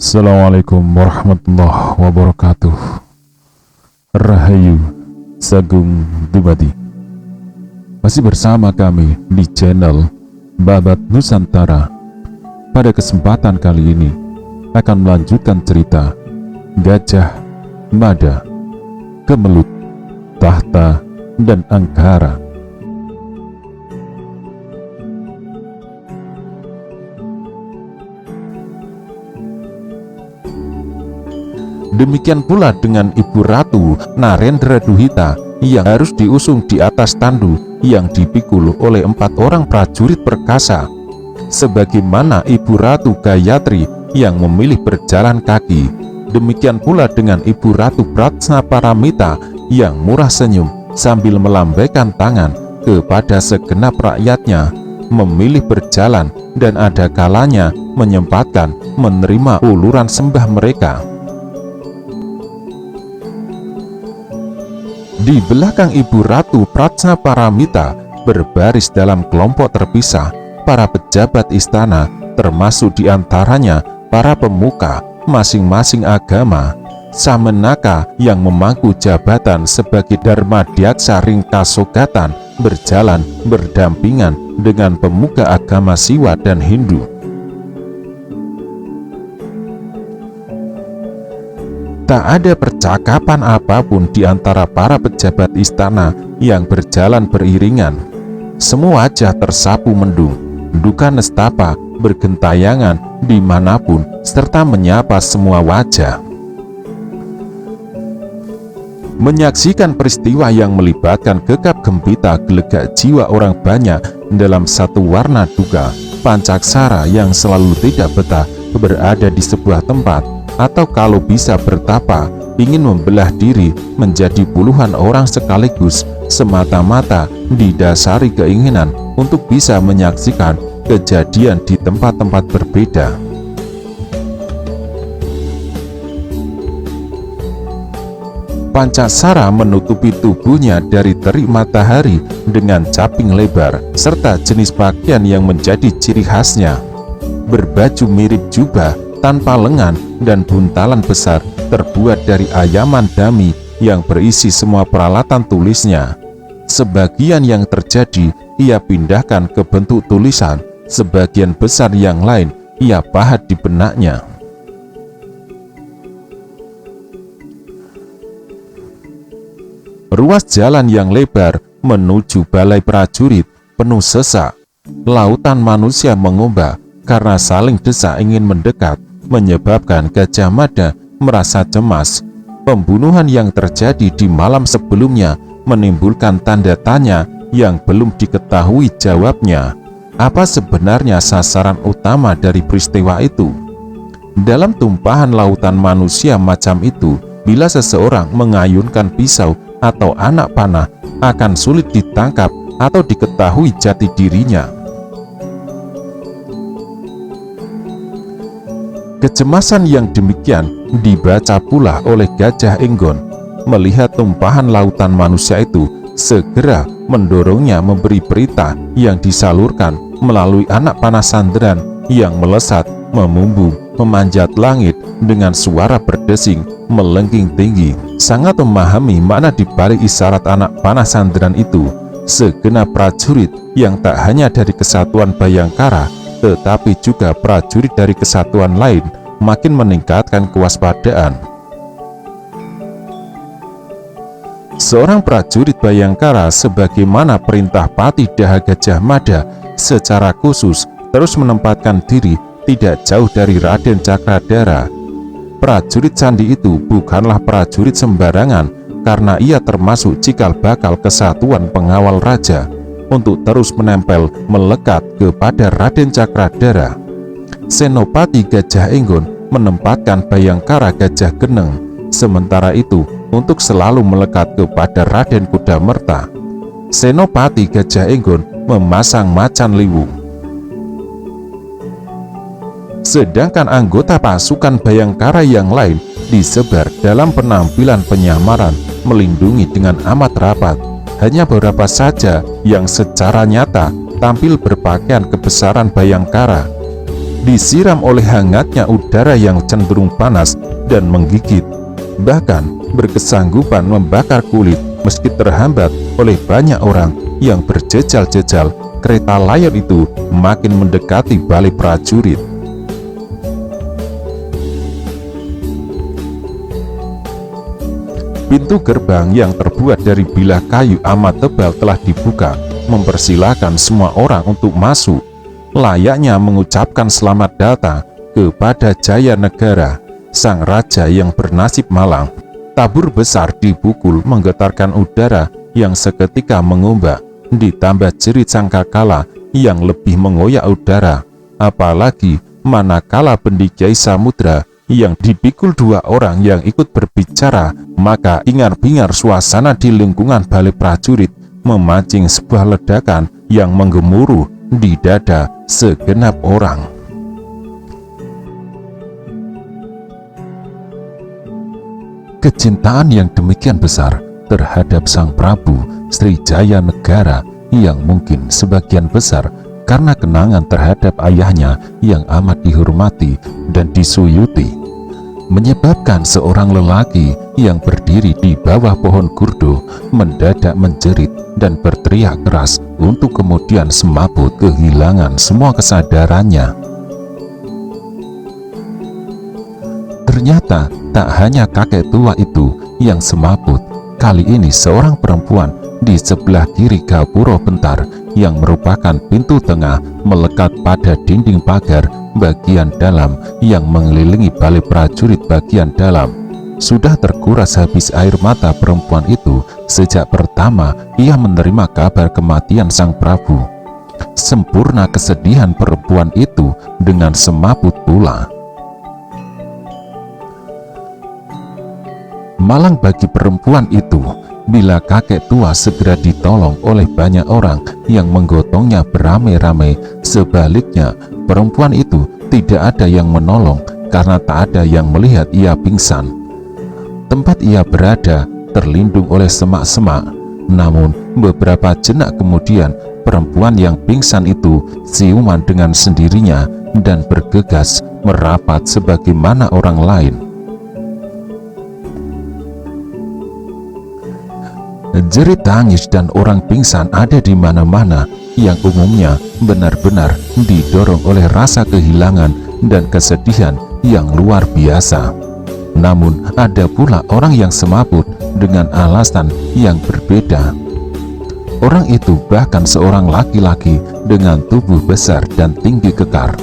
Assalamualaikum warahmatullahi wabarakatuh. Rahayu Sagung Dumadi. Masih bersama kami di channel Babat Nusantara. Pada kesempatan kali ini akan melanjutkan cerita Gajah Mada, Kemelut, Tahta, dan Angkara. Demikian pula dengan Ibu Ratu Narendra Duhita yang harus diusung di atas tandu yang dipikul oleh 4 orang prajurit perkasa. Sebagaimana Ibu Ratu Gayatri yang memilih berjalan kaki, demikian pula dengan Ibu Ratu Pratsnaparamita yang murah senyum sambil melambaikan tangan kepada segenap rakyatnya, memilih berjalan dan ada kalanya menyempatkan menerima uluran sembah mereka. Di belakang Ibu Ratu Pratsnaparamita berbaris dalam kelompok terpisah para pejabat istana, termasuk diantaranya para pemuka masing-masing agama. Samenaka yang memangku jabatan sebagai Dharmadhyaksa Ringkasogatan berjalan berdampingan dengan pemuka agama Siwa dan Hindu. Tak ada percakapan apapun di antara para pejabat istana yang berjalan beriringan. Semua wajah tersapu mendung, duka nestapa bergentayangan dimanapun, serta menyapa semua wajah. Menyaksikan peristiwa yang melibatkan gegap gempita gelegak jiwa orang banyak dalam satu warna duka, Pancaksara yang selalu tidak betah berada di sebuah tempat, atau kalau bisa bertapa, ingin membelah diri menjadi puluhan orang sekaligus, semata-mata didasari keinginan untuk bisa menyaksikan kejadian di tempat-tempat berbeda. Pancaksara menutupi tubuhnya dari terik matahari dengan caping lebar, serta jenis pakaian yang menjadi ciri khasnya. Berbaju mirip jubah tanpa lengan dan buntalan besar terbuat dari ayaman dami yang berisi semua peralatan tulisnya. Sebagian yang terjadi ia pindahkan ke bentuk tulisan, sebagian besar yang lain ia pahat di benaknya. Ruas jalan yang lebar menuju balai prajurit penuh sesak. Lautan manusia mengombak karena saling desak ingin mendekat, menyebabkan Gajah Mada merasa cemas. Pembunuhan yang terjadi di malam sebelumnya menimbulkan tanda tanya yang belum diketahui jawabnya. Apa sebenarnya sasaran utama dari peristiwa itu? Dalam tumpahan lautan manusia macam itu, bila seseorang mengayunkan pisau atau anak panah, akan sulit ditangkap atau diketahui jati dirinya. Kecemasan yang demikian dibaca pula oleh Gajah Enggon. Melihat tumpahan lautan manusia itu, segera mendorongnya memberi perintah yang disalurkan melalui anak panah sanderan yang melesat, memumbung, memanjat langit dengan suara berdesing, melengking tinggi. Sangat memahami makna dibalik isyarat anak panah sanderan itu. Segenap prajurit yang tak hanya dari kesatuan Bayangkara, tetapi juga prajurit dari kesatuan lain makin meningkatkan kewaspadaan. Seorang prajurit Bayangkara sebagaimana perintah Patih Daha Gajah Mada secara khusus terus menempatkan diri tidak jauh dari Raden Cakradara. Prajurit candi itu bukanlah prajurit sembarangan, karena ia termasuk cikal bakal kesatuan pengawal raja untuk terus menempel melekat kepada Raden Cakradara. Senopati Gajah Enggon menempatkan Bayangkara Gajah Geneng, sementara itu untuk selalu melekat kepada Raden Kudamerta. Senopati Gajah Enggon memasang macan liwung. Sedangkan anggota pasukan Bayangkara yang lain disebar dalam penampilan penyamaran melindungi dengan amat rapat. Hanya beberapa saja yang secara nyata tampil berpakaian kebesaran Bhayangkara, disiram oleh hangatnya udara yang cenderung panas dan menggigit, bahkan berkesanggupan membakar kulit meski terhambat oleh banyak orang yang berjejal-jejal. Kereta layar itu makin mendekati balai prajurit. Pintu gerbang yang terbuat dari bilah kayu amat tebal telah dibuka, mempersilahkan semua orang untuk masuk, layaknya mengucapkan selamat datang kepada Jaya Negara, sang raja yang bernasib malang. Tabur besar dipukul menggetarkan udara yang seketika mengombak, ditambah jerit sangkakala yang lebih mengoyak udara. Apalagi manakala Bendikei Samudra yang dipikul dua orang yang ikut berbicara, maka ingar-bingar suasana di lingkungan balai prajurit memancing sebuah ledakan yang menggemuruh di dada segenap orang. Kecintaan yang demikian besar terhadap Sang Prabu Srijaya Negara, yang mungkin sebagian besar karena kenangan terhadap ayahnya yang amat dihormati dan disuyuti, menyebabkan seorang lelaki yang berdiri di bawah pohon gurdo mendadak menjerit dan berteriak keras untuk kemudian semaput kehilangan semua kesadarannya. Ternyata tak hanya kakek tua itu yang semaput. Kali ini seorang perempuan di sebelah kiri gapuro bentar yang merupakan pintu tengah melekat pada dinding pagar bagian dalam yang mengelilingi balai prajurit bagian dalam. Sudah terkuras habis air mata perempuan itu sejak pertama ia menerima kabar kematian Sang Prabu. Sempurna kesedihan perempuan itu dengan semaput pula. Malang bagi perempuan itu bila kakek tua segera ditolong oleh banyak orang yang menggotongnya beramai-ramai. Sebaliknya, perempuan itu tidak ada yang menolong karena tak ada yang melihat ia pingsan. Tempat ia berada terlindung oleh semak-semak. Namun beberapa jenak kemudian, perempuan yang pingsan itu siuman dengan sendirinya dan bergegas merapat sebagaimana orang lain. Jerit tangis dan orang pingsan ada di mana-mana, yang umumnya benar-benar didorong oleh rasa kehilangan dan kesedihan yang luar biasa. Namun ada pula orang yang semaput dengan alasan yang berbeda. Orang itu bahkan seorang laki-laki dengan tubuh besar dan tinggi kekar.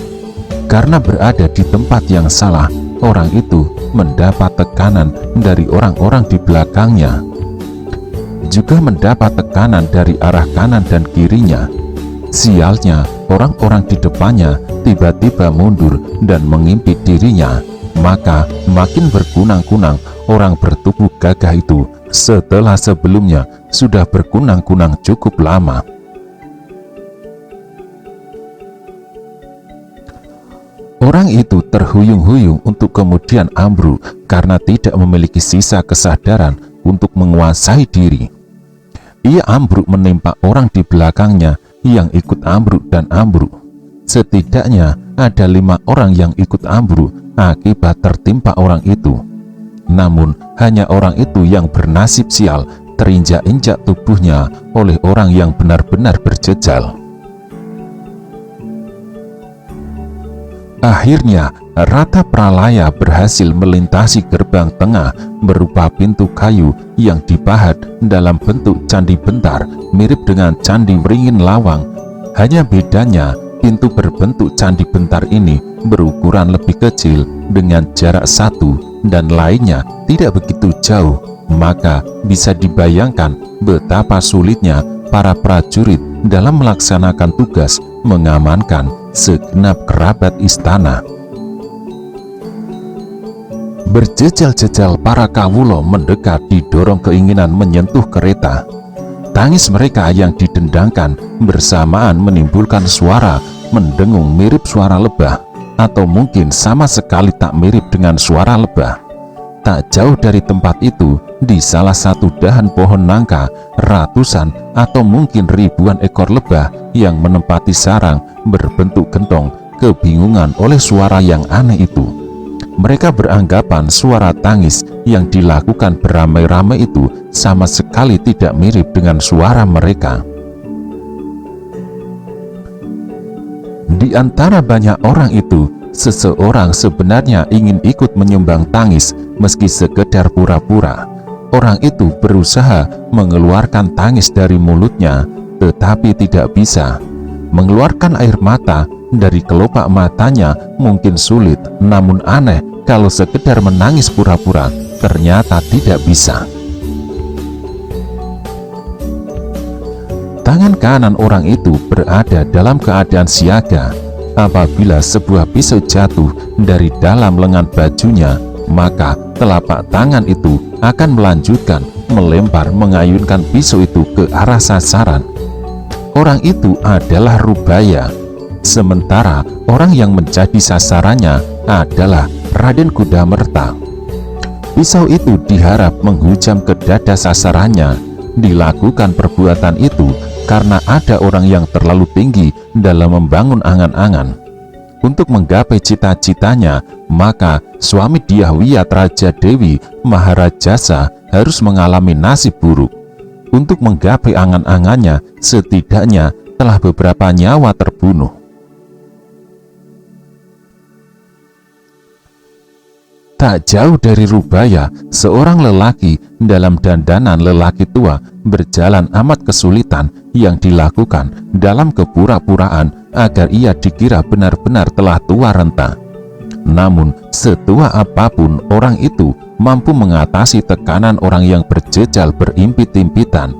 Karena berada di tempat yang salah, orang itu mendapat tekanan dari orang-orang di belakangnya, juga mendapat tekanan dari arah kanan dan kirinya. Sialnya, orang-orang di depannya tiba-tiba mundur dan mengimpit dirinya. Maka makin berkunang-kunang orang bertubuh gagah itu setelah sebelumnya sudah berkunang-kunang cukup lama. Orang itu terhuyung-huyung untuk kemudian ambruk karena tidak memiliki sisa kesadaran untuk menguasai diri. Ia ambruk menimpa orang di belakangnya yang ikut ambruk dan ambruk. Setidaknya ada 5 orang yang ikut ambruk akibat tertimpa orang itu. Namun hanya orang itu yang bernasib sial terinjak-injak tubuhnya oleh orang yang benar-benar berjejal. Akhirnya Rata Pralaya berhasil melintasi gerbang tengah berupa pintu kayu yang dipahat dalam bentuk candi bentar mirip dengan candi Wringin Lawang. Hanya bedanya pintu berbentuk candi bentar ini berukuran lebih kecil dengan jarak satu dan lainnya tidak begitu jauh. Maka bisa dibayangkan betapa sulitnya para prajurit dalam melaksanakan tugas mengamankan segenap kerabat istana. Berjejal-jejal para kawulo mendekat didorong keinginan menyentuh kereta. Tangis mereka yang didendangkan bersamaan menimbulkan suara mendengung mirip suara lebah, atau mungkin sama sekali tak mirip dengan suara lebah. Tak jauh dari tempat itu di salah satu dahan pohon nangka, ratusan atau mungkin ribuan ekor lebah yang menempati sarang berbentuk gentong kebingungan oleh suara yang aneh itu. Mereka beranggapan suara tangis yang dilakukan beramai-ramai itu sama sekali tidak mirip dengan suara mereka. Di antara banyak orang itu, seseorang sebenarnya ingin ikut menyumbang tangis meski sekedar pura-pura. Orang itu berusaha mengeluarkan tangis dari mulutnya, tetapi tidak bisa. Mengeluarkan air mata dari kelopak matanya mungkin sulit, namun aneh kalau sekedar menangis pura-pura ternyata tidak bisa. Tangan kanan orang itu berada dalam keadaan siaga. Apabila sebuah pisau jatuh dari dalam lengan bajunya, maka telapak tangan itu akan melanjutkan melempar mengayunkan pisau itu ke arah sasaran. Orang itu adalah Rubaya, sementara orang yang menjadi sasarannya adalah Raden Kudamerta. Pisau itu diharap menghujam ke dada sasarannya. Dilakukan perbuatan itu karena ada orang yang terlalu tinggi dalam membangun angan-angan. Untuk menggapai cita-citanya, maka suami Dyahwiyat Raja Dewi Maharajasa harus mengalami nasib buruk. Untuk menggapai angan-angannya, setidaknya telah beberapa nyawa terbunuh. Tak jauh dari Rubaya, seorang lelaki dalam dandanan lelaki tua berjalan amat kesulitan yang dilakukan dalam kepura-puraan agar ia dikira benar-benar telah tua renta. Namun, setua apapun orang itu mampu mengatasi tekanan orang yang berjejal berimpit-impitan.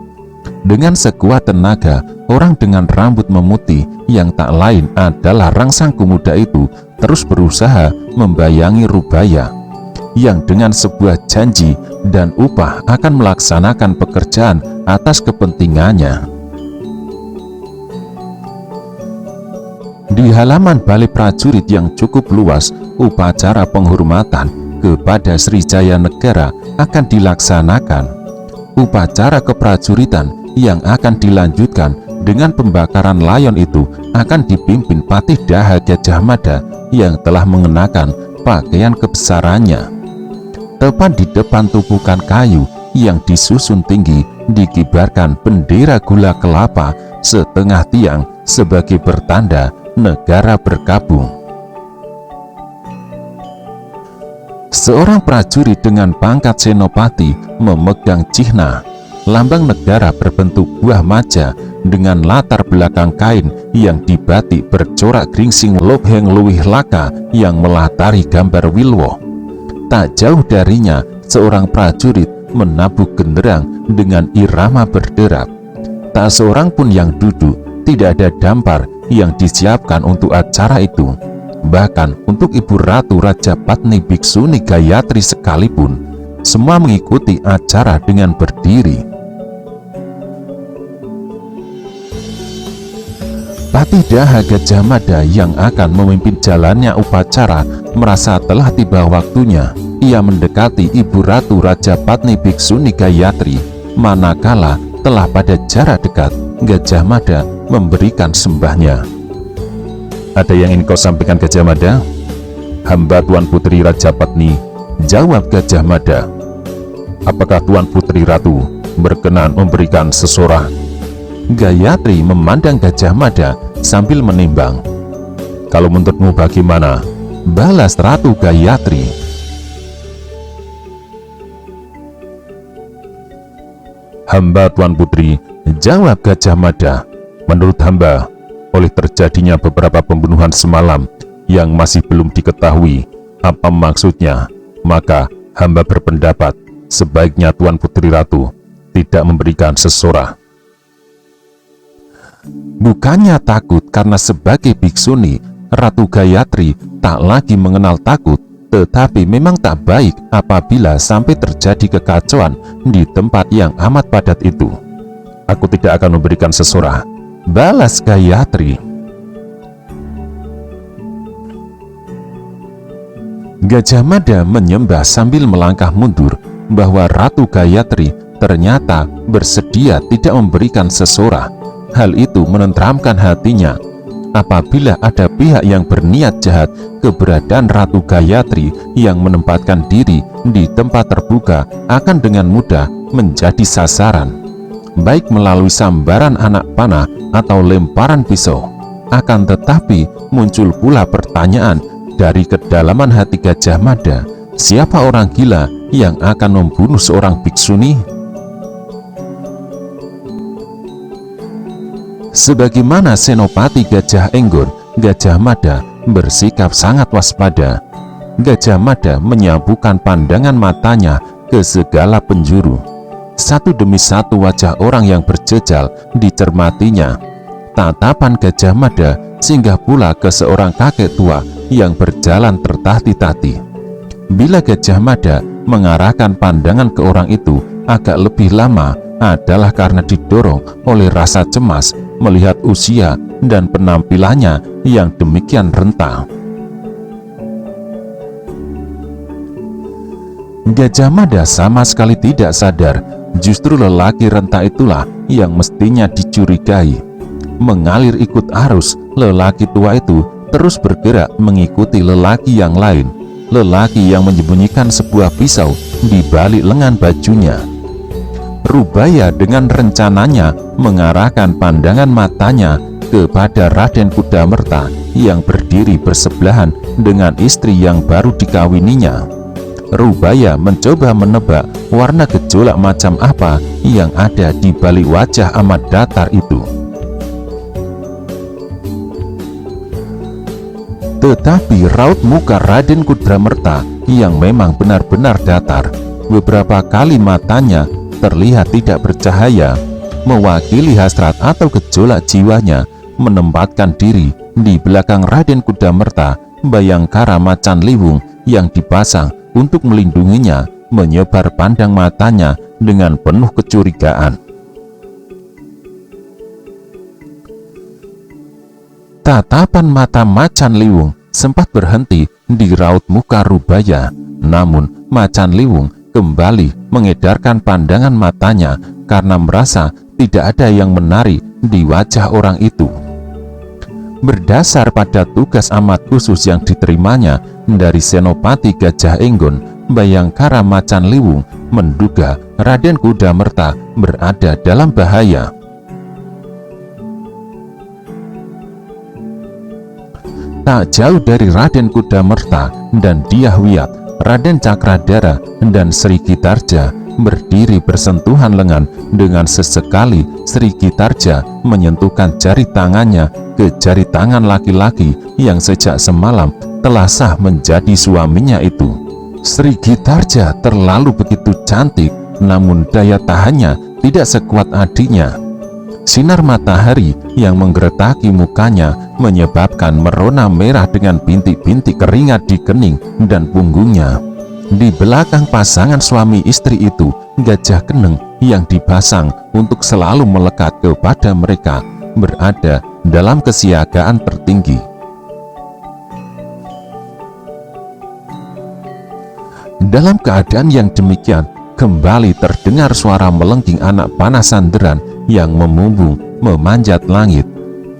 Dengan sekuat tenaga, orang dengan rambut memutih yang tak lain adalah rangsang pemuda itu terus berusaha membayangi Rubaya, yang dengan sebuah janji dan upah akan melaksanakan pekerjaan atas kepentingannya. Di halaman balai prajurit yang cukup luas, upacara penghormatan kepada Srijaya Negara akan dilaksanakan. Upacara keprajuritan yang akan dilanjutkan dengan pembakaran layon itu akan dipimpin Patih Daha Gajah Mada yang telah mengenakan pakaian kebesarannya. Tepat di depan tumpukan kayu yang disusun tinggi dikibarkan bendera gula kelapa setengah tiang sebagai pertanda negara bergabung. Seorang prajurit dengan pangkat senopati memegang cihna, lambang negara berbentuk buah maja dengan latar belakang kain yang dibatik bercorak gringsing lobheng luwih laka yang melatari gambar Wilwo. Tak jauh darinya, seorang prajurit menabuk genderang dengan irama berderap. Tak seorang pun yang duduk, tidak ada dampar yang disiapkan untuk acara itu. Bahkan untuk Ibu Ratu Rajapatni Biksuni Gayatri sekalipun, semua mengikuti acara dengan berdiri. Patih Daha Gajah Mada yang akan memimpin jalannya upacara merasa telah tiba waktunya. Ia mendekati Ibu Ratu Rajapatni Biksuni Gayatri, manakala telah pada jarak dekat Gajah Mada memberikan sembahnya. "Ada yang ingin kau sampaikan, Gajah Mada?" "Hamba Tuan Putri Rajapatni," jawab Gajah Mada. "Apakah Tuan Putri Ratu berkenan memberikan sesorah?" Gayatri memandang Gajah Mada sambil menimbang. "Kalau menurutmu bagaimana?" balas Ratu Gayatri. "Hamba Tuan Putri," jawab Gajah Mada, "menurut hamba, oleh terjadinya beberapa pembunuhan semalam yang masih belum diketahui apa maksudnya, maka hamba berpendapat sebaiknya Tuan Putri Ratu tidak memberikan sesorah." Bukannya takut karena sebagai bhiksuni, Ratu Gayatri tak lagi mengenal takut, tetapi memang tak baik apabila sampai terjadi kekacauan di tempat yang amat padat itu. "Aku tidak akan memberikan sesorah," balas Gayatri. Gajah Mada menyembah sambil melangkah mundur. bahwa Ratu Gayatri ternyata bersedia tidak memberikan sesorah. Hal itu menenteramkan hatinya. Apabila ada pihak yang berniat jahat, keberadaan Ratu Gayatri yang menempatkan diri di tempat terbuka akan dengan mudah menjadi sasaran, baik melalui sambaran anak panah atau lemparan pisau. Akan tetapi muncul pula pertanyaan dari kedalaman hati Gajah Mada, siapa orang gila yang akan membunuh seorang biksuni? Sebagaimana Senopati Gajah Enggon, Gajah Mada bersikap sangat waspada. Gajah Mada menyambungkan pandangan matanya ke segala penjuru. Satu demi satu wajah orang yang berjejal dicermatinya. Tatapan Gajah Mada singgah pula ke seorang kakek tua yang berjalan tertati-tati. Bila Gajah Mada mengarahkan pandangan ke orang itu agak lebih lama adalah karena didorong oleh rasa cemas melihat usia dan penampilannya yang demikian renta. Gajah Mada sama sekali tidak sadar, justru lelaki renta itulah yang mestinya dicurigai. Mengalir ikut arus, lelaki tua itu terus bergerak mengikuti lelaki yang lain, lelaki yang menyembunyikan sebuah pisau di balik lengan bajunya. Rubaya dengan rencananya mengarahkan pandangan matanya kepada Raden Kudamerta yang berdiri bersebelahan dengan istri yang baru dikawininya. Rubaya mencoba menebak warna gejolak macam apa yang ada di balik wajah amat datar itu. Tetapi raut muka Raden Kudamerta yang memang benar-benar datar. Beberapa kali matanya terlihat tidak bercahaya, mewakili hasrat atau gejolak jiwanya menempatkan diri di belakang Raden Kudamerta. Bayangkara Macan Liwung yang dipasang untuk melindunginya menyebar pandang matanya dengan penuh kecurigaan. Tatapan mata Macan Liwung sempat berhenti di raut muka Rubaya, namun Macan Liwung kembali mengedarkan pandangan matanya karena merasa tidak ada yang menarik di wajah orang itu. Berdasar pada tugas amat khusus yang diterimanya dari Senopati Gajah Enggon, Bayangkara Macan Liwung menduga Raden Kudamerta berada dalam bahaya. Tak jauh dari Raden Kudamerta dan Dyahwiyat, Raden Cakradara dan Sri Gitarja berdiri bersentuhan lengan. Dengan sesekali Sri Gitarja menyentuhkan jari tangannya ke jari tangan laki-laki yang sejak semalam telah sah menjadi suaminya itu. Sri Gitarja terlalu begitu cantik, namun daya tahannya tidak sekuat adiknya. Sinar matahari yang menggeretaki mukanya menyebabkan merona merah dengan bintik-bintik keringat di kening dan punggungnya. Di belakang pasangan suami istri itu, gajah keneng yang dipasang untuk selalu melekat kepada mereka berada dalam kesiagaan tertinggi. Dalam keadaan yang demikian, kembali terdengar suara melengking anak panah sanderan yang memumbung memanjat langit.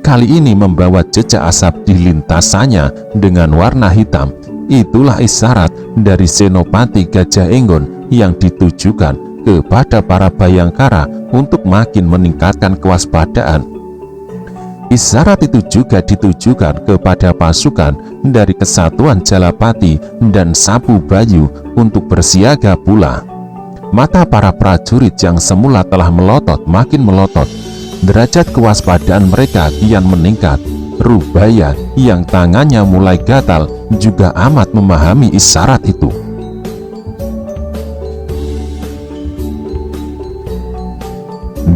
Kali ini membawa jejak asap di lintasannya dengan warna hitam. Itulah isyarat dari Senopati Gajah Enggon yang ditujukan kepada para Bayangkara untuk makin meningkatkan kewaspadaan. Isyarat itu juga ditujukan kepada pasukan dari Kesatuan Jalapati dan Sapu Bayu untuk bersiaga pula. Mata para prajurit yang semula telah melotot makin melotot. Derajat kewaspadaan mereka kian meningkat. Rubaya yang tangannya mulai gatal juga amat memahami isyarat itu.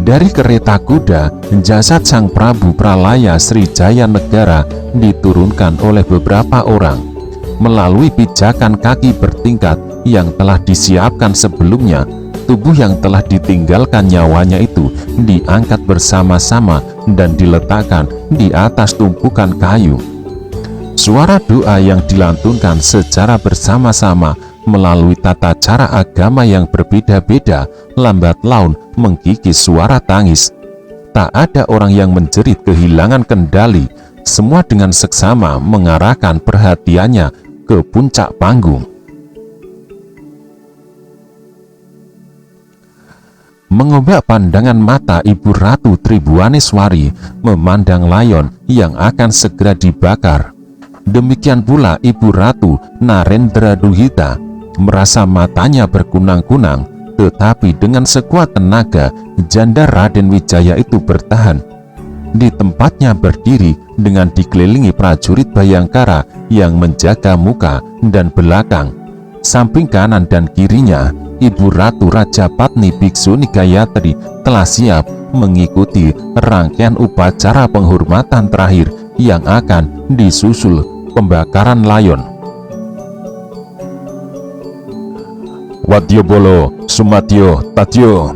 Dari kereta kuda, jasad Sang Prabu Pralaya Srijaya Negara diturunkan oleh beberapa orang. Melalui pijakan kaki bertingkat yang telah disiapkan sebelumnya, tubuh yang telah ditinggalkan nyawanya itu diangkat bersama-sama dan diletakkan di atas tumpukan kayu. Suara doa yang dilantunkan secara bersama-sama melalui tata cara agama yang berbeda-beda, lambat laun menggigis suara tangis. Tak ada orang yang menjerit kehilangan kendali, semua dengan seksama mengarahkan perhatiannya ke puncak panggung. Mengobak pandangan mata, Ibu Ratu Tribhuwaneswari memandang layon yang akan segera dibakar. Demikian pula Ibu Ratu Narendra-Duhita merasa matanya berkunang-kunang, tetapi dengan sekuat tenaga janda Raden Wijaya itu bertahan. Di tempatnya berdiri dengan dikelilingi prajurit Bhayangkara yang menjaga muka dan belakang. Samping kanan dan kirinya, Ibu Ratu Rajapatni Bhiksuni Gayatri telah siap mengikuti rangkaian upacara penghormatan terakhir yang akan disusul pembakaran layon. Wadyo bolo, sumadyo, tadyo.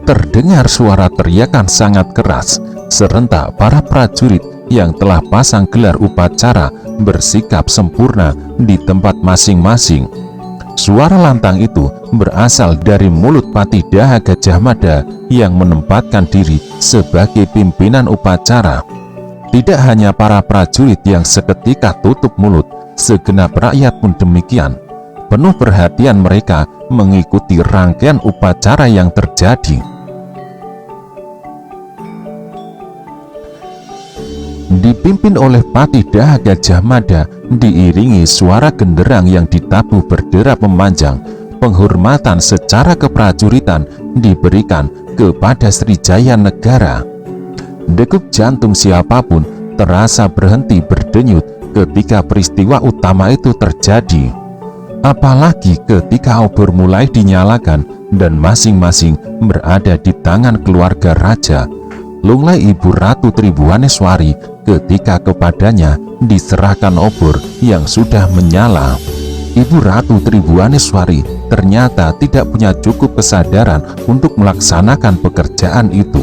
Terdengar suara teriakan sangat keras. Serentak para prajurit yang telah pasang gelar upacara bersikap sempurna di tempat masing-masing. Suara lantang itu berasal dari mulut Patidaha Gajah Mada yang menempatkan diri sebagai pimpinan upacara. Tidak hanya para prajurit yang seketika tutup mulut, segenap rakyat pun demikian. Penuh perhatian mereka mengikuti rangkaian upacara yang terjadi. Dipimpin oleh Patidaha Gajah Mada, diiringi suara genderang yang ditabuh berderap memanjang, penghormatan secara keprajuritan diberikan kepada Srijaya Negara. Degup jantung siapapun terasa berhenti berdenyut ketika peristiwa utama itu terjadi. Apalagi ketika obor mulai dinyalakan dan masing-masing berada di tangan keluarga raja. Lunglai Ibu Ratu Tribhuwaneswari ketika kepadanya diserahkan obor yang sudah menyala. Ibu Ratu Tribhuwaneswari ternyata tidak punya cukup kesadaran untuk melaksanakan pekerjaan itu.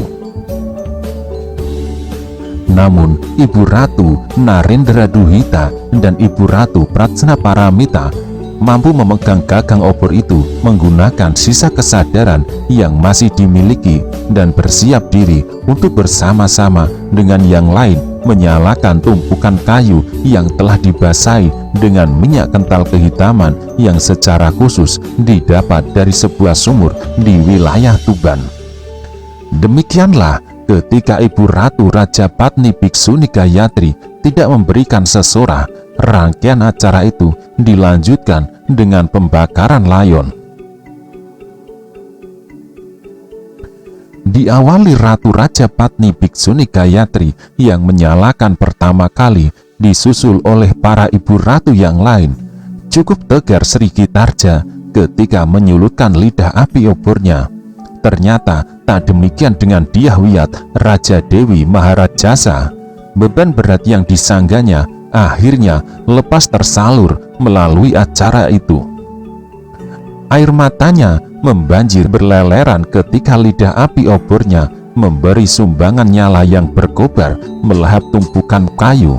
Namun Ibu Ratu Narendra-Duhita dan Ibu Ratu Pratsnaparamita mampu memegang gagang obor itu menggunakan sisa kesadaran yang masih dimiliki dan bersiap diri untuk bersama-sama dengan yang lain menyalakan tumpukan kayu yang telah dibasahi dengan minyak kental kehitaman yang secara khusus didapat dari sebuah sumur di wilayah Tuban. Demikianlah ketika Ibu Ratu Rajapatni Bhiksuni Gayatri tidak memberikan sesorah, rangkaian acara itu dilanjutkan dengan pembakaran layon. Diawali Ratu Rajapatni Bhiksuni Gayatri yang menyalakan pertama kali, disusul oleh para ibu ratu yang lain. Cukup tegar Sri Gitarja ketika menyulutkan lidah api obornya. Ternyata tak demikian dengan Dyahwiyat Raja Dewi Maharajasa. Beban berat yang disangganya akhirnya lepas tersalur melalui acara itu. Air matanya membanjir berleleran ketika lidah api obornya memberi sumbangan nyala yang berkobar melahap tumpukan kayu.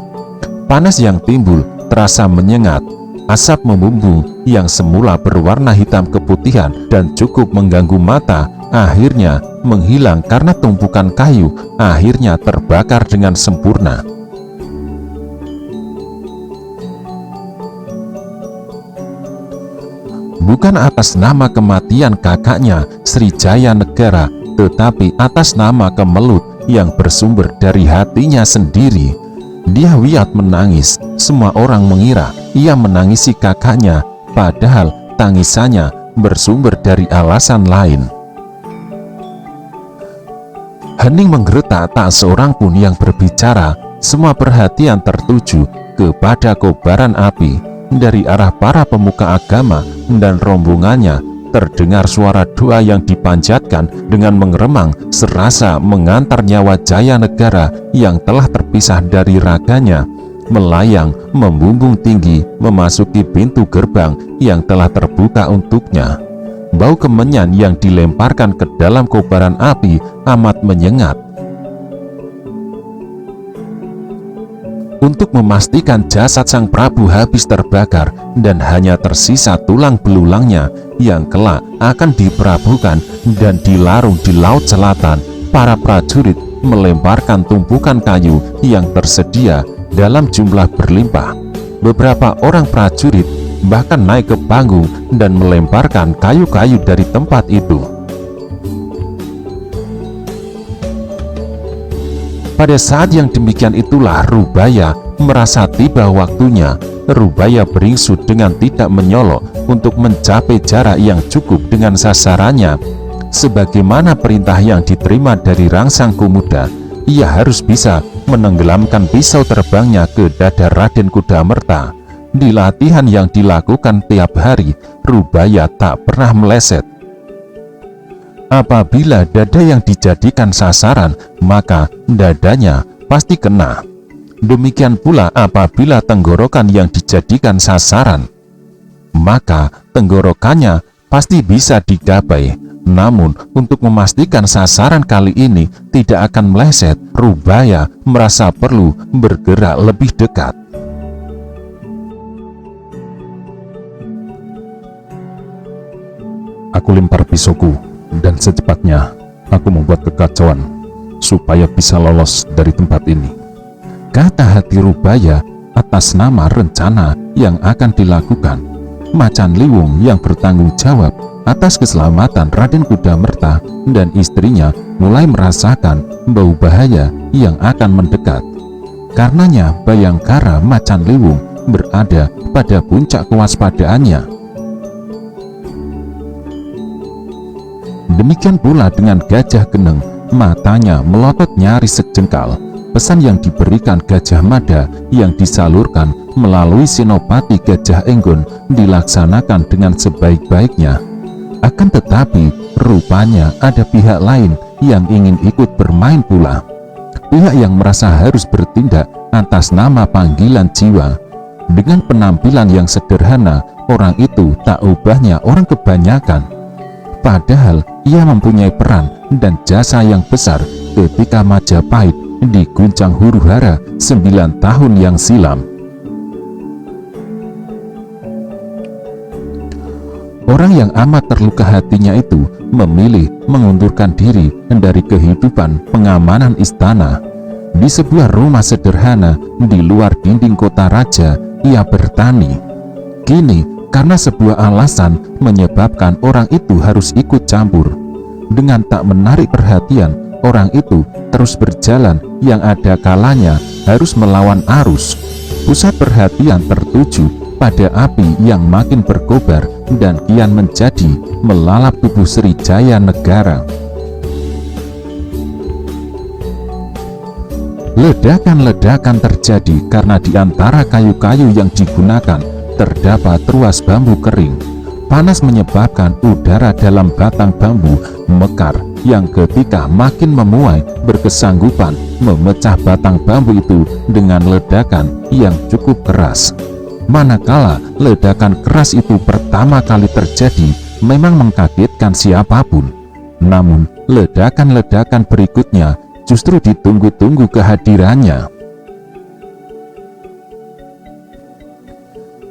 Panas yang timbul terasa menyengat. Asap membumbung yang semula berwarna hitam keputihan dan cukup mengganggu mata akhirnya menghilang karena tumpukan kayu akhirnya terbakar dengan sempurna. Bukan atas nama kematian kakaknya Srijaya Negara, tetapi atas nama kemelut yang bersumber dari hatinya sendiri. Dyahwiyat menangis. Semua orang mengira ia menangisi kakaknya, padahal tangisannya bersumber dari alasan lain. Hening menggeretak, tak seorang pun yang berbicara. Semua perhatian tertuju kepada kobaran api. Dari arah para pemuka agama dan rombongannya terdengar suara doa yang dipanjatkan dengan mengeremang, serasa mengantar nyawa Jaya Negara yang telah terpisah dari raganya, melayang membumbung tinggi memasuki pintu gerbang yang telah terbuka untuknya. Bau kemenyan yang dilemparkan ke dalam kobaran api amat menyengat. Untuk memastikan jasad sang Prabu habis terbakar dan hanya tersisa tulang belulangnya yang kelak akan diprabukan dan dilarung di Laut Selatan, para prajurit melemparkan tumpukan kayu yang tersedia dalam jumlah berlimpah. Beberapa orang prajurit bahkan naik ke panggung dan melemparkan kayu-kayu dari tempat itu. Pada saat yang demikian itulah Rubaya merasa tiba waktunya. Rubaya beringsut dengan tidak menyolok untuk mencapai jarak yang cukup dengan sasarannya. Sebagaimana perintah yang diterima dari Rangsang Kumuda, ia harus bisa menenggelamkan pisau terbangnya ke dada Raden Kudamerta. Di latihan yang dilakukan tiap hari, Rubaya tak pernah meleset. Apabila dada yang dijadikan sasaran, maka dadanya pasti kena. Demikian pula apabila tenggorokan yang dijadikan sasaran, maka tenggorokannya pasti bisa digapai. Namun, untuk memastikan sasaran kali ini tidak akan meleset, Rubaya merasa perlu bergerak lebih dekat. Aku lempar pisauku, dan secepatnya aku membuat kekacauan supaya bisa lolos dari tempat ini, kata hati Rubaya atas nama rencana yang akan dilakukan. Macan Liwung yang bertanggung jawab atas keselamatan Raden Kudamerta dan istrinya mulai merasakan bau bahaya yang akan mendekat. Karenanya Bayangkara Macan Liwung berada pada puncak kewaspadaannya. Demikian pula dengan Gajah Geneng, matanya melotot nyaris sejengkal. Pesan yang diberikan Gajah Mada yang disalurkan melalui Senopati Gajah Enggon dilaksanakan dengan sebaik-baiknya. Akan tetapi, rupanya ada pihak lain yang ingin ikut bermain pula. Pihak yang merasa harus bertindak atas nama panggilan jiwa. Dengan penampilan yang sederhana, orang itu tak ubahnya orang kebanyakan. Padahal ia mempunyai peran dan jasa yang besar ketika Majapahit diguncang huru-hara 9 tahun yang silam. Orang yang amat terluka hatinya itu memilih mengundurkan diri dari kehidupan pengamanan istana. Di sebuah rumah sederhana di luar dinding kota raja, ia bertani. Kini, karena sebuah alasan menyebabkan orang itu harus ikut campur. Dengan tak menarik perhatian, orang itu terus berjalan yang ada kalanya harus melawan arus. Pusat perhatian tertuju pada api yang makin berkobar dan kian menjadi melalap tubuh Srijaya Negara. Ledakan-ledakan terjadi karena di antara kayu-kayu yang digunakan terdapat ruas bambu kering. Panas menyebabkan udara dalam batang bambu mekar yang ketika makin memuai berkesanggupan memecah batang bambu itu dengan ledakan yang cukup keras. Manakala ledakan keras itu pertama kali terjadi, memang mengkagetkan siapapun. Namun ledakan-ledakan berikutnya justru ditunggu-tunggu kehadirannya.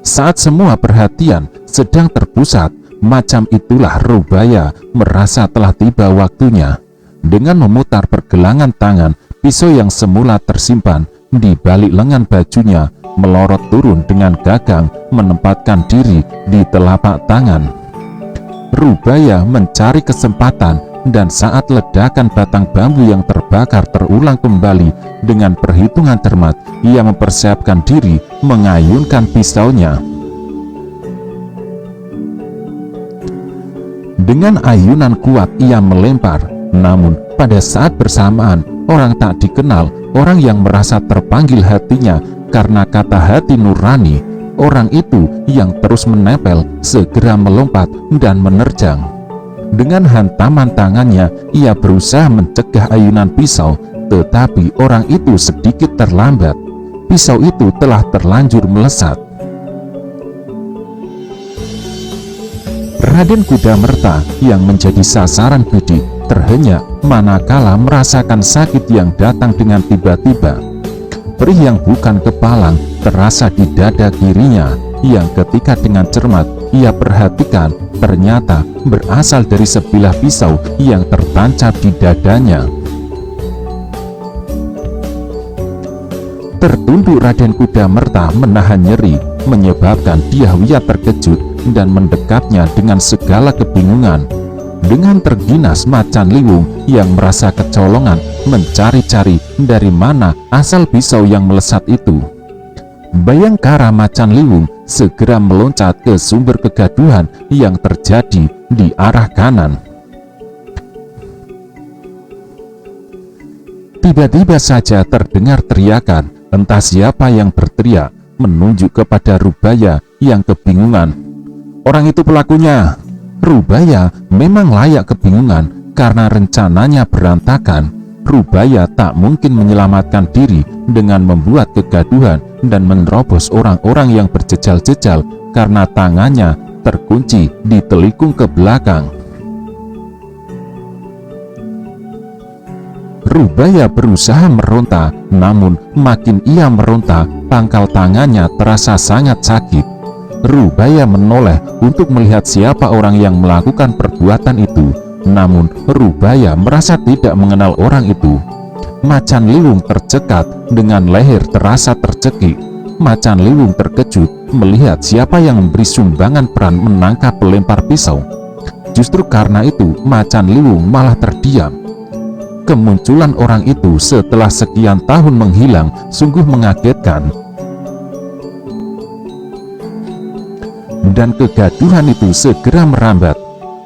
Saat semua perhatian sedang terpusat, macam itulah Rubaya merasa telah tiba waktunya. Dengan memutar pergelangan tangan, pisau yang semula tersimpan di balik lengan bajunya melorot turun dengan gagang menempatkan diri di telapak tangan. Rubaya mencari kesempatan dan saat ledakan batang bambu yang terbakar terulang kembali, dengan perhitungan cermat ia mempersiapkan diri mengayunkan pisaunya. Dengan ayunan kuat ia melempar, namun pada saat bersamaan orang tak dikenal, orang yang merasa terpanggil hatinya karena kata hati nurani, orang itu yang terus menempel segera melompat dan menerjang. Dengan hantaman tangannya ia berusaha mencegah ayunan pisau, tetapi orang itu sedikit terlambat. Pisau itu telah terlanjur melesat. Raden Kudamerta yang menjadi sasaran bidik terhenyak manakala merasakan sakit yang datang dengan tiba-tiba. perih yang bukan kepalang terasa di dada kirinya, yang ketika dengan cermat ia perhatikan ternyata berasal dari sebilah pisau yang tertancap di dadanya. Tertunduk Raden Kudamerta menahan nyeri, menyebabkan Dyahwiyah terkejut dan mendekapnya dengan segala kebingungan. Dengan terginas Macan Liwung yang merasa kecolongan mencari-cari dari mana asal pisau yang melesat itu. Bayangkara Macan Liwung segera meloncat ke sumber kegaduhan yang terjadi di arah kanan. Tiba-tiba saja terdengar teriakan, entah siapa yang berteriak menunjuk kepada Rubaya yang kebingungan. "Orang itu pelakunya!" Rubaya memang layak kebingungan karena rencananya berantakan. Rubaya tak mungkin menyelamatkan diri dengan membuat kegaduhan dan menerobos orang-orang yang berjejal-jejal karena tangannya terkunci di telikung ke belakang. Rubaya berusaha meronta, namun makin ia meronta, pangkal tangannya terasa sangat sakit. Rubaya menoleh untuk melihat siapa orang yang melakukan perbuatan itu, namun Rubaya merasa tidak mengenal orang itu. Macan Liwung tercekat dengan leher terasa tercekik. Macan Liwung terkejut melihat siapa yang memberi sumbangan peran menangkap pelempar pisau. Justru karena itu Macan Liwung malah terdiam. Kemunculan orang itu setelah sekian tahun menghilang sungguh mengagetkan. Dan kegaduhan itu segera merambat.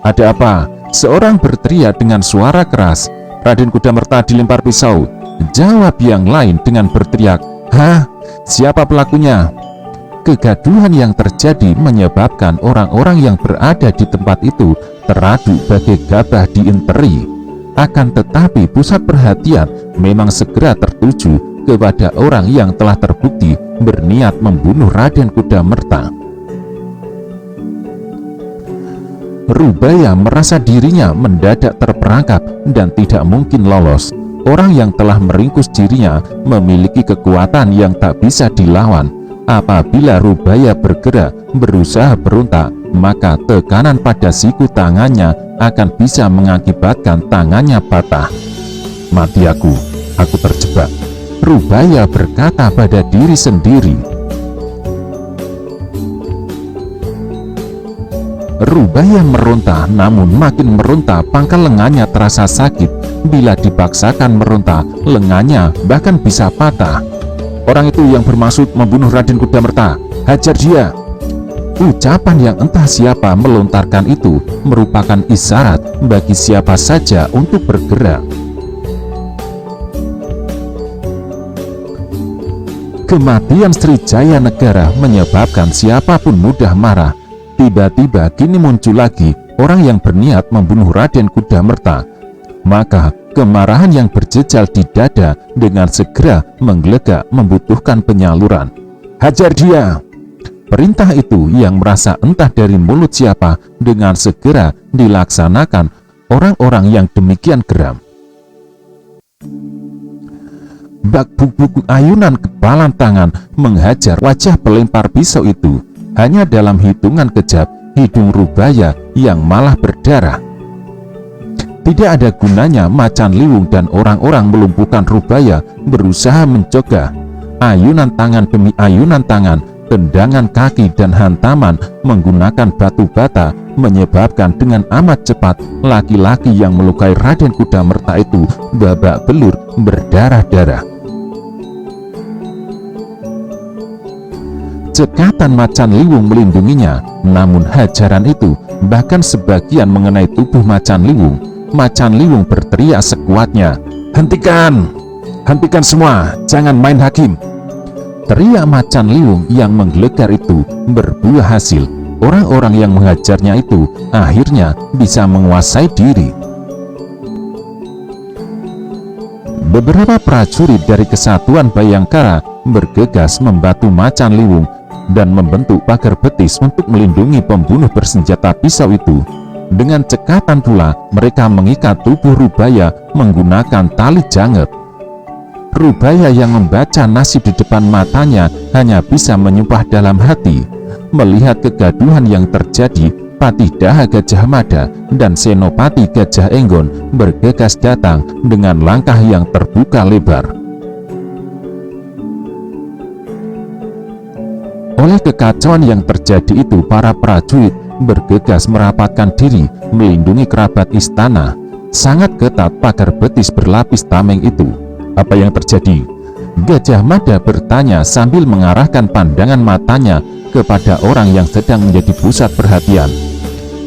"Ada apa?" Seorang berteriak dengan suara keras. "Raden Kudamerta dilempar pisau." Jawab yang lain dengan berteriak, "Hah? Siapa pelakunya?" Kegaduhan yang terjadi menyebabkan orang-orang yang berada di tempat itu teradu bagai gabah diinteri. Akan tetapi pusat perhatian memang segera tertuju kepada orang yang telah terbukti berniat membunuh Raden Kudamerta. Rubaya merasa dirinya mendadak terperangkap dan tidak mungkin lolos. Orang yang telah meringkus dirinya memiliki kekuatan yang tak bisa dilawan. Apabila Rubaya bergerak berusaha berontak, maka tekanan pada siku tangannya akan bisa mengakibatkan tangannya patah. "Mati aku terjebak," Rubaya berkata pada diri sendiri. Rubaya meronta, namun makin meronta pangkal lengannya terasa sakit. Bila dipaksakan meronta, lengannya bahkan bisa patah. "Orang itu yang bermaksud membunuh Raden Kudamerta, hajar dia!" Ucapan yang entah siapa melontarkan itu merupakan isyarat bagi siapa saja untuk bergerak. Kematian Srijaya Negara menyebabkan siapapun mudah marah. Tiba-tiba kini muncul lagi orang yang berniat membunuh Raden Kudamerta. Maka kemarahan yang berjejal di dada dengan segera menggelegak membutuhkan penyaluran. "Hajar dia!" Perintah itu yang merasa entah dari mulut siapa dengan segera dilaksanakan orang-orang yang demikian geram. Bak buk ayunan kepalan tangan menghajar wajah pelempar pisau itu. Hanya dalam hitungan kejap, hidung Rubaya yang malah berdarah. Tidak ada gunanya Macan Liwung dan orang-orang melumpuhkan Rubaya berusaha mencegah. Ayunan tangan demi ayunan tangan, tendangan kaki dan hantaman menggunakan batu bata menyebabkan dengan amat cepat laki-laki yang melukai Raden Kudamerta itu babak belur berdarah-darah. Cekatan Macan Liwung melindunginya, namun hajaran itu bahkan sebagian mengenai tubuh Macan Liwung. Macan Liwung berteriak sekuatnya, "Hentikan! Hentikan semua! Jangan main hakim!" Teriak Macan Liwung yang menggelegar itu berbuah hasil. Orang-orang yang menghajarnya itu akhirnya bisa menguasai diri. Beberapa prajurit dari Kesatuan Bayangkara bergegas membantu Macan Liwung dan membentuk pagar betis untuk melindungi pembunuh bersenjata pisau itu. Dengan cekatan pula mereka mengikat tubuh Rubaya menggunakan tali janget. Rubaya yang membaca nasib di depan matanya hanya bisa menyumpah dalam hati. Melihat kegaduhan yang terjadi, Patih Daha Gajah Mada dan Senopati Gajah Enggon bergegas datang dengan langkah yang terbuka lebar. Oleh kekacauan yang terjadi itu, para prajurit bergegas merapatkan diri melindungi kerabat istana. Sangat ketat pagar betis berlapis tameng itu. Apa yang terjadi? Gajah Mada bertanya sambil mengarahkan pandangan matanya kepada orang yang sedang menjadi pusat perhatian.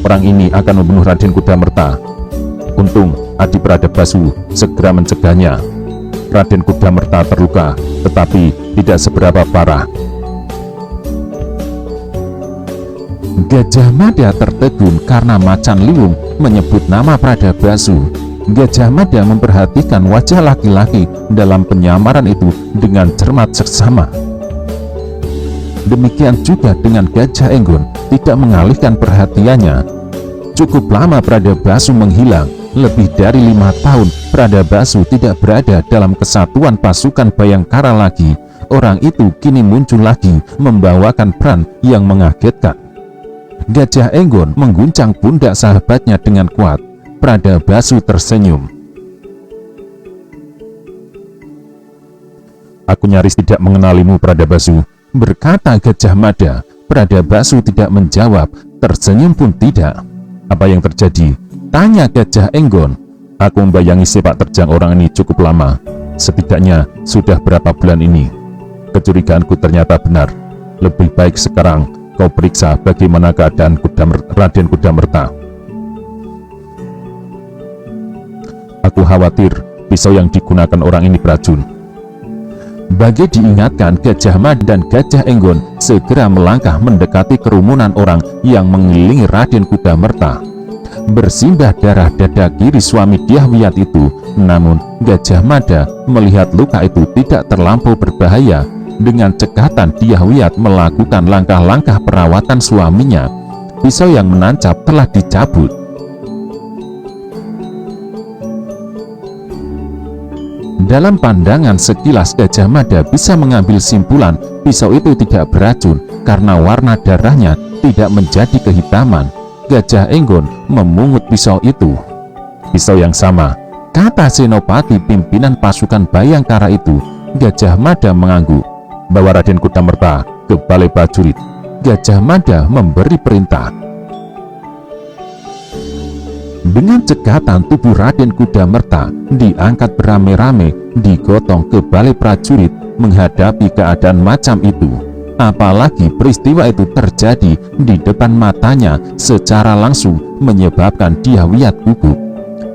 Orang ini akan membunuh Raden Kudamerta. Untung Adi Pradabasu segera mencegahnya. Raden Kudamerta terluka, tetapi tidak seberapa parah. Gajah Mada tertegun karena Macan Liwung menyebut nama Pradabasu. Gajah Mada memperhatikan wajah laki-laki dalam penyamaran itu dengan cermat seksama. Demikian juga dengan Gajah Enggon, tidak mengalihkan perhatiannya. Cukup lama Pradabasu menghilang, lebih dari 5 tahun Pradabasu tidak berada dalam kesatuan pasukan Bayangkara lagi. Orang itu kini muncul lagi membawakan peran yang mengagetkan. Gajah Enggon mengguncang pundak sahabatnya dengan kuat. Pradabasu tersenyum. Aku nyaris tidak mengenalimu, Pradabasu, berkata Gajah Mada. Pradabasu tidak menjawab, tersenyum pun tidak. Apa yang terjadi? Tanya Gajah Enggon. Aku membayangi sepak terjang orang ini cukup lama. Setidaknya sudah berapa bulan ini. Kecurigaanku ternyata benar. Lebih baik sekarang kau periksa bagaimana keadaan Raden Kudamerta. Aku khawatir pisau yang digunakan orang ini beracun. Bagi diingatkan, Gajah Mada dan Gajah Enggon segera melangkah mendekati kerumunan orang yang mengelilingi Raden Kudamerta. Bersimbah darah dada kiri suami Dyahwiyat itu, namun Gajah Mada melihat luka itu tidak terlampau berbahaya. Dengan cekatan Dyahwiyat melakukan langkah-langkah perawatan suaminya. Pisau yang menancap telah dicabut. Dalam pandangan sekilas, Gajah Mada bisa mengambil simpulan pisau itu tidak beracun karena warna darahnya tidak menjadi kehitaman. Gajah Enggon memungut pisau itu. Pisau yang sama, kata Senopati pimpinan pasukan Bayangkara itu. Gajah Mada mengangguk. Bawa Raden Kudamerta ke balai prajurit. Gajah Mada memberi perintah. Dengan cekatan tubuh Raden Kudamerta diangkat beramai-ramai, digotong ke balai prajurit menghadapi keadaan macam itu. Apalagi peristiwa itu terjadi di depan matanya secara langsung menyebabkan Dyahwiyat gugup.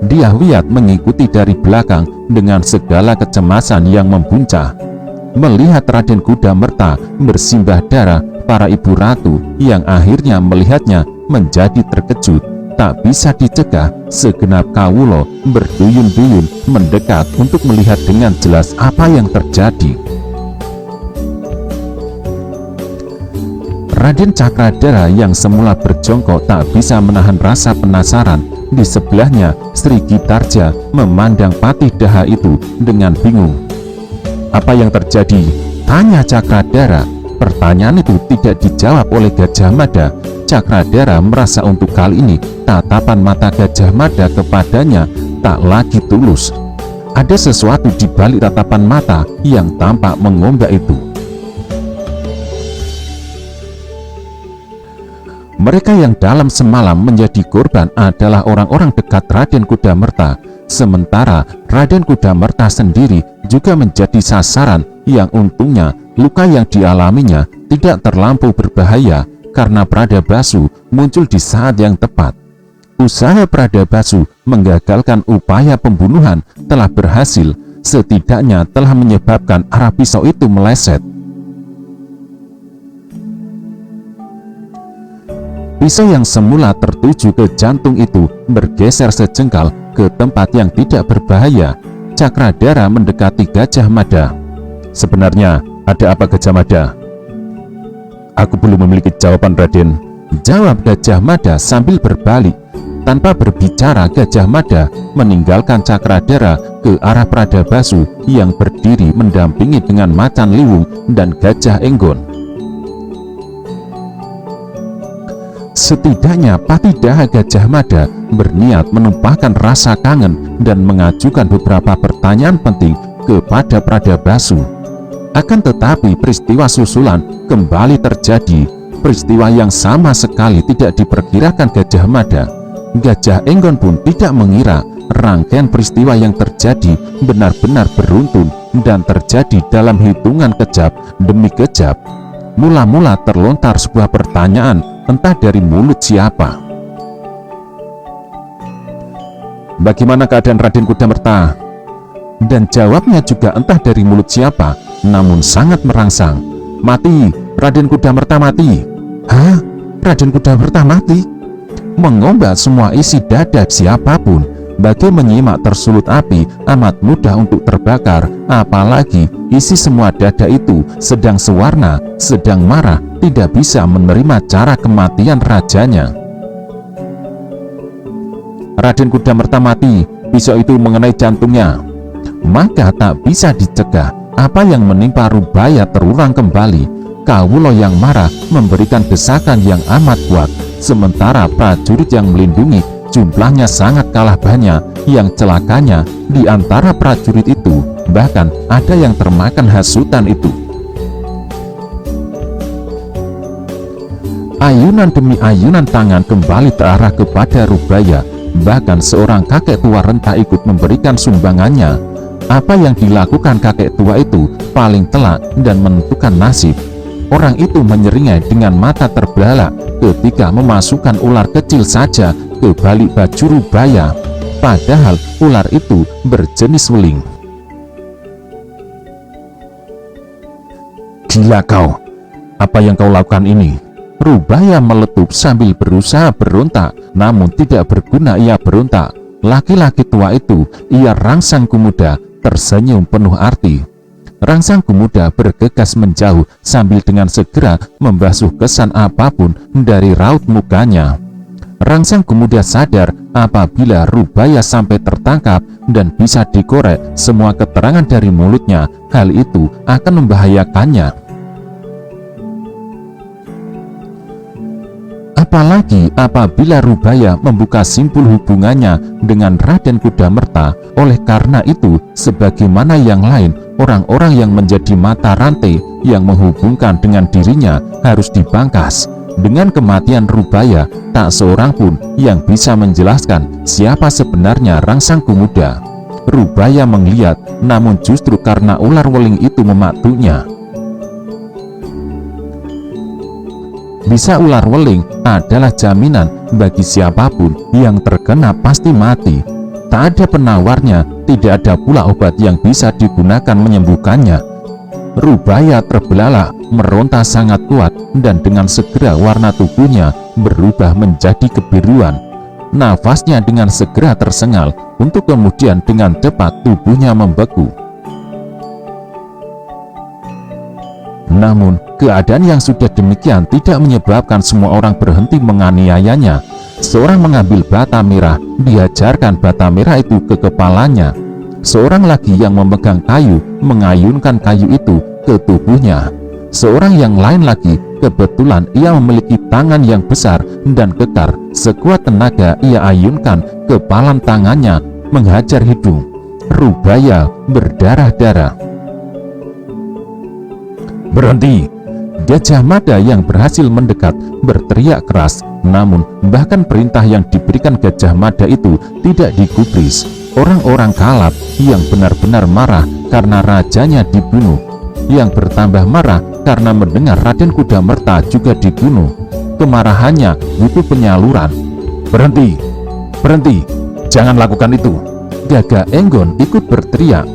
Dyahwiyat mengikuti dari belakang dengan segala kecemasan yang membuncah. Melihat Raden Kudamerta bersimbah darah, para ibu ratu yang akhirnya melihatnya menjadi terkejut. Tak bisa dicegah, segenap kawulo berduyun-duyun mendekat untuk melihat dengan jelas apa yang terjadi. Raden Cakradara yang semula berjongkok tak bisa menahan rasa penasaran. Di sebelahnya, Sri Gitarja memandang Patih Daha itu dengan bingung. Apa yang terjadi? Tanya Cakradara. Pertanyaan itu tidak dijawab oleh Gajah Mada. Cakradara merasa untuk kali ini tatapan mata Gajah Mada kepadanya tak lagi tulus. Ada sesuatu di balik tatapan mata yang tampak mengombak itu. Mereka yang dalam semalam menjadi korban adalah orang-orang dekat Raden Kudamerta. Sementara Raden Kudamerta sendiri juga menjadi sasaran yang untungnya luka yang dialaminya tidak terlampau berbahaya karena Pradabasu muncul di saat yang tepat. Usaha Pradabasu menggagalkan upaya pembunuhan telah berhasil, setidaknya telah menyebabkan arah pisau itu meleset. Pisau yang semula tertuju ke jantung itu bergeser sejengkal ke tempat yang tidak berbahaya. Cakradara mendekati Gajah Mada. Sebenarnya ada apa, Gajah Mada? Aku belum memiliki jawaban, Raden, jawab Gajah Mada sambil berbalik. Tanpa berbicara, Gajah Mada meninggalkan Cakradara ke arah Pradabasu yang berdiri mendampingi dengan Macan Liwung dan Gajah Enggon. Setidaknya Patih Daha Gajah Mada berniat menumpahkan rasa kangen dan mengajukan beberapa pertanyaan penting kepada Pradabasu. Akan tetapi peristiwa susulan kembali terjadi, peristiwa yang sama sekali tidak diperkirakan Gajah Mada. Gajah Enggon pun tidak mengira rangkaian peristiwa yang terjadi benar-benar beruntun dan terjadi dalam hitungan kejap demi kejap. Mula-mula terlontar sebuah pertanyaan, entah dari mulut siapa. "Bagaimana keadaan Raden Kudamerta?" Dan jawabnya juga entah dari mulut siapa, namun sangat merangsang. "Mati, Raden Kudamerta mati." "Hah? Raden Kudamerta mati?" Mengombak semua isi dada siapapun. Bagai menyimak tersulut api, amat mudah untuk terbakar. Apalagi isi semua dada itu sedang sewarna, sedang marah, tidak bisa menerima cara kematian rajanya. "Raden Kudamerta mati, pisau itu mengenai jantungnya." Maka tak bisa dicegah, apa yang menimpa Rubaya terulang kembali. Kawulo yang marah memberikan desakan yang amat kuat, sementara prajurit yang melindungi jumlahnya sangat kalah banyak. Yang celakanya, di antara prajurit itu bahkan ada yang termakan hasutan itu. Ayunan demi ayunan tangan kembali terarah kepada Rubaya. Bahkan seorang kakek tua renta ikut memberikan sumbangannya. Apa yang dilakukan kakek tua itu paling telak dan menentukan nasib. Orang itu menyeringai dengan mata terbelalak ketika memasukkan ular kecil saja ke balik baju Rubaya, padahal ular itu berjenis weling. "Gila kau, apa yang kau lakukan ini?" Rubaya meletup sambil berusaha berontak, namun tidak berguna ia berontak. Laki-laki tua itu, ia Rangsang Kumuda, tersenyum penuh arti. Rangsang Kumuda bergegas menjauh sambil dengan segera membasuh kesan apapun dari raut mukanya. Rangsang Kumuda sadar apabila Rubaya sampai tertangkap dan bisa dikorek semua keterangan dari mulutnya, hal itu akan membahayakannya. Apalagi apabila Rubaya membuka simpul hubungannya dengan Raden Kudamerta. Oleh karena itu, sebagaimana yang lain, orang-orang yang menjadi mata rantai yang menghubungkan dengan dirinya harus dipangkas. Dengan kematian Rubaya, tak seorang pun yang bisa menjelaskan siapa sebenarnya Rangsang Kumuda. Rubaya menglihat, namun justru karena ular weling itu mematuknya. Bisa ular weling adalah jaminan bagi siapapun yang terkena pasti mati. Tak ada penawarnya, tidak ada pula obat yang bisa digunakan menyembuhkannya. Rubaya terbelalak, meronta sangat kuat, dan dengan segera warna tubuhnya berubah menjadi kebiruan. Nafasnya dengan segera tersengal, untuk kemudian dengan cepat tubuhnya membeku. Namun, keadaan yang sudah demikian tidak menyebabkan semua orang berhenti menganiayanya. Seorang mengambil bata merah, diajarkan bata merah itu ke kepalanya. Seorang lagi yang memegang kayu, mengayunkan kayu itu ke tubuhnya. Seorang yang lain lagi, kebetulan ia memiliki tangan yang besar dan kekar. Sekuat tenaga ia ayunkan kepalan tangannya, menghajar hidung. Rubaya berdarah-darah. "Berhenti!" Gajah Mada yang berhasil mendekat berteriak keras, namun bahkan perintah yang diberikan Gajah Mada itu tidak digubris. Orang-orang Kalab yang benar-benar marah karena rajanya dibunuh, yang bertambah marah karena mendengar Raden Kudamerta juga dibunuh. Kemarahannya butuh penyaluran. "Berhenti! Berhenti! Jangan lakukan itu!" Gagak Enggon ikut berteriak.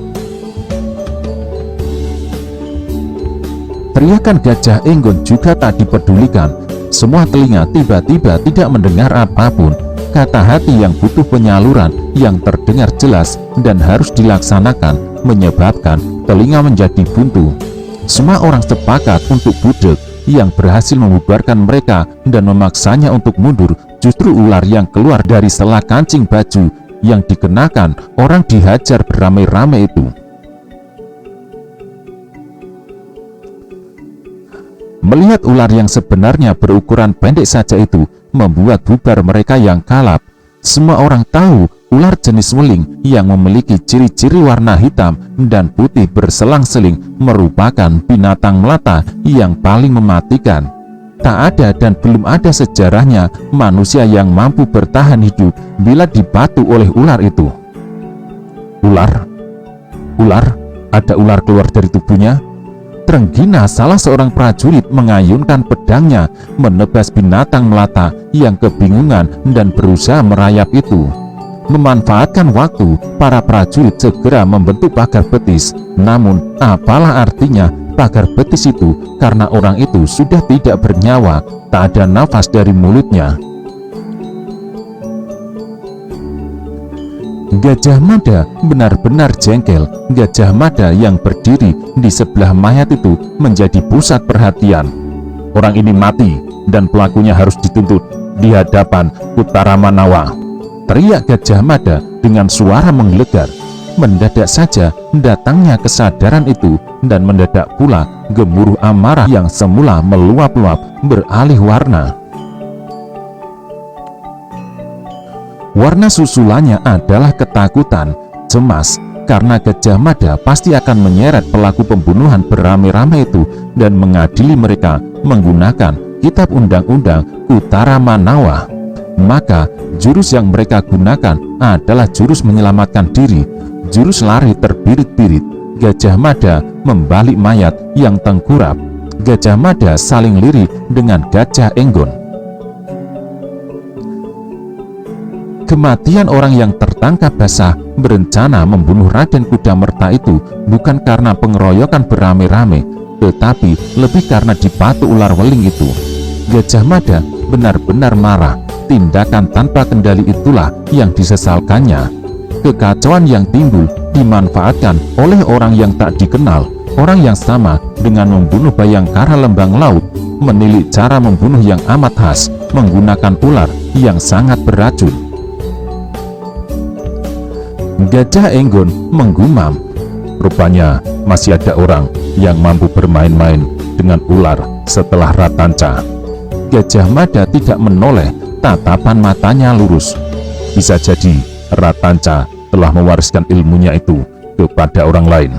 Teriakan Gajah Enggon juga tak dipedulikan. Semua telinga tiba-tiba tidak mendengar apapun. Kata hati yang butuh penyaluran yang terdengar jelas dan harus dilaksanakan menyebabkan telinga menjadi buntu. Semua orang sepakat untuk budak. Yang berhasil membubarkan mereka dan memaksanya untuk mundur justru ular yang keluar dari sela kancing baju yang dikenakan orang dihajar beramai-ramai itu. Melihat ular yang sebenarnya berukuran pendek saja itu membuat bubar mereka yang kalap. Semua orang tahu ular jenis weling yang memiliki ciri-ciri warna hitam dan putih berselang-seling merupakan binatang melata yang paling mematikan. Tak ada dan belum ada sejarahnya manusia yang mampu bertahan hidup bila dibatu oleh ular itu. Ular, ada ular keluar dari tubuhnya. Trenggina, salah seorang prajurit, mengayunkan pedangnya menebas binatang melata yang kebingungan dan berusaha merayap itu. Memanfaatkan waktu, para prajurit segera membentuk pagar betis. Namun, apalah artinya pagar betis itu karena orang itu sudah tidak bernyawa, tak ada nafas dari mulutnya. Gajah Mada benar-benar jengkel. Gajah Mada yang berdiri di sebelah mayat itu menjadi pusat perhatian. Orang ini mati dan pelakunya harus dituntut di hadapan Utara Manawa, teriak Gajah Mada dengan suara menggelegar. Mendadak saja datangnya kesadaran itu dan mendadak pula gemuruh amarah yang semula meluap-luap beralih warna. Warna susulannya adalah ketakutan, cemas, karena Gajah Mada pasti akan menyeret pelaku pembunuhan beramai-ramai itu dan mengadili mereka menggunakan kitab undang-undang Utara Manawa. Maka jurus yang mereka gunakan adalah jurus menyelamatkan diri, jurus lari terbirit-birit. Gajah Mada membalik mayat yang tengkurap. Gajah Mada saling lirik dengan Gajah Enggon. Kematian orang yang tertangkap basah berencana membunuh Raden Kudamerta itu bukan karena pengeroyokan beramai-ramai, tetapi lebih karena dipatu ular weling itu. Gajah Mada benar-benar marah. Tindakan tanpa kendali itulah yang disesalkannya. Kekacauan yang timbul dimanfaatkan oleh orang yang tak dikenal, orang yang sama dengan membunuh Bayangkara Lembang Laut, menilik cara membunuh yang amat khas menggunakan ular yang sangat beracun. Gajah Enggon menggumam, rupanya masih ada orang yang mampu bermain-main dengan ular setelah Ratanca. Gajah Mada tidak menoleh, tatapan matanya lurus. Bisa jadi Ratanca telah mewariskan ilmunya itu kepada orang lain.